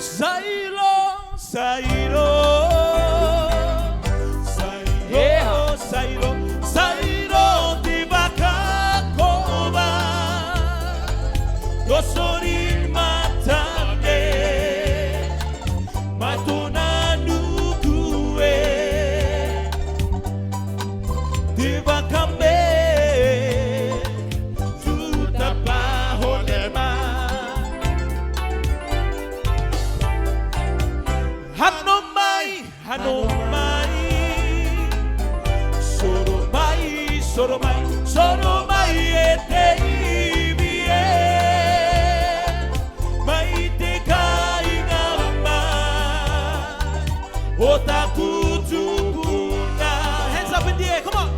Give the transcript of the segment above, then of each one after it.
Sairo, Sairo, Sairo, Sairo, Sairo di Bakakoba, Dosori matane, matuna nukue, di Bakambe, tutapa holema. Hanomai, Hanomai, Soromai, Soromai, Soromai etebie, maite kaingama, otakutubuna. Hands up in the air, come on.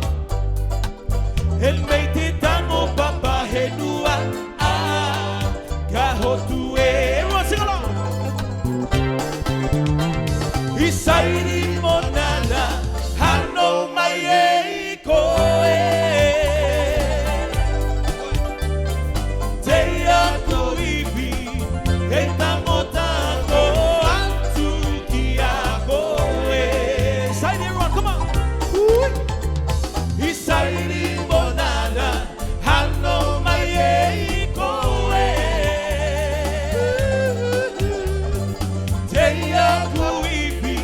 El meite tango papa henua, kahotue. Everyone sing along. Isairi monana hano maye koe Teia koibi Eita motango Antukia koe Isairi everyone, come on. Isairi monana hano maye koe Teia koibi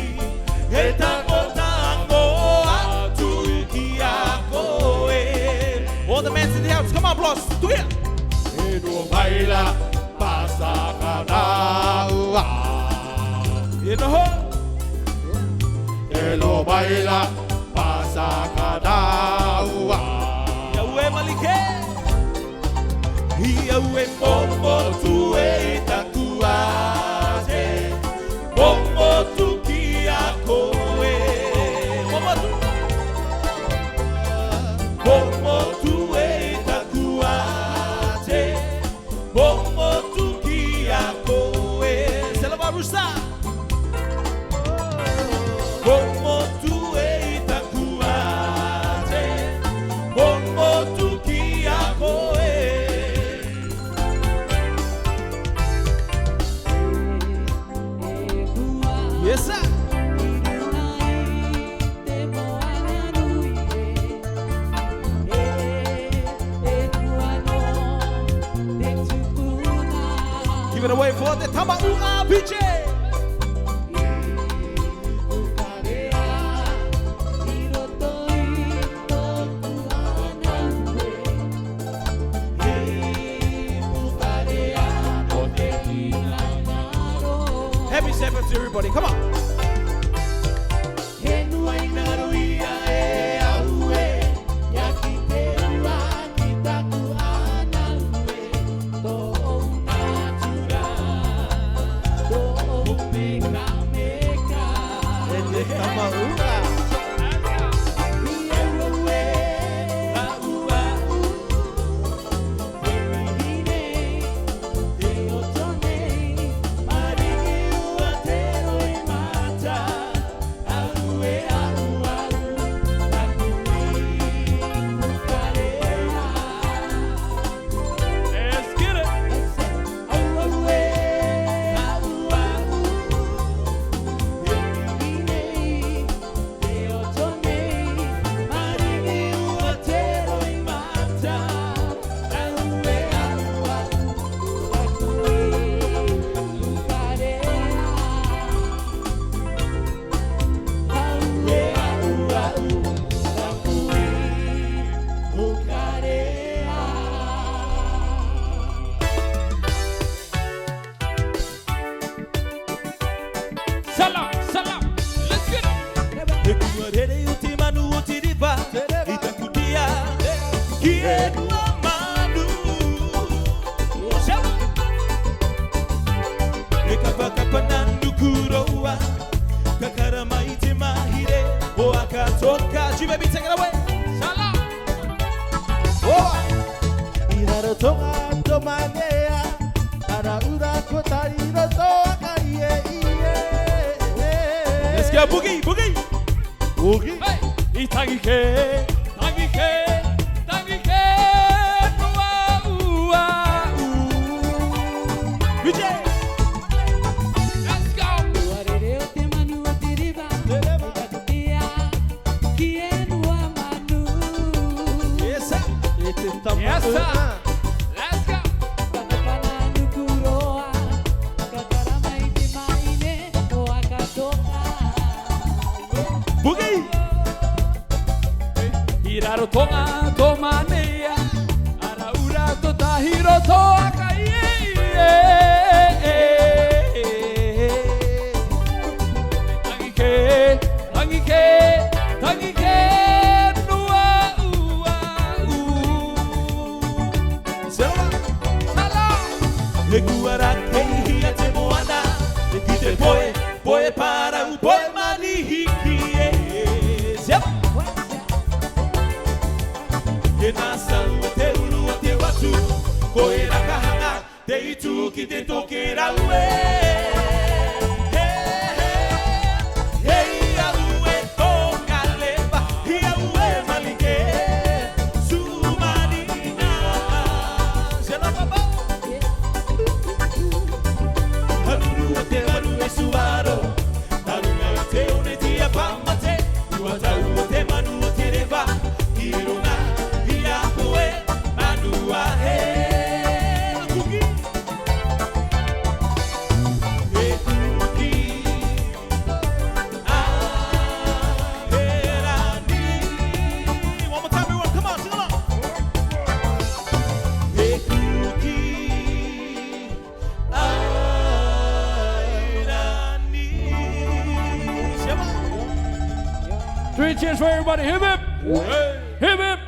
all the men in the house, come on, boss, do it. Edo baila pasacadaua. In the hole. Edo baila pasacadaua. Yahweh Malike. Yahweh Bombo Tue Takuate. Bombo Tukia Koe. Bombo Tue Takuate. Bombo Tukia Koe. Selabarusa. Bombo Tue Takuate. Bombo Tukia Koe. Yes, sir. Give it away for the Tamaua PJ. Happy Sabbath to everybody, come on. Salam, salam, let's get it. Ekuarere utimanu utiriba, itakutia, kienua manu. Ekapakapanandu kuroa, kakarama itimahire, oakatoka. G baby, take it away. Salam. Oh. Iharatonga tomanea, araura kotariro toaka iye. Let's go, boogie, boogie. Boogie. Hey, itagike, tagike, tagike. Ua, ua, ua. BJ. That's para o boi manique. Que nação te ulu te watu, koera kahanga te itu ki te tokera ue. Hey aue toka leva, hi aue malike, sumarina. Sela papa. Haruru te waru e suaro, haruna te one te apamate, uata te manu te reva, kirona. Three cheers for everybody. Hip hip. Hip hip.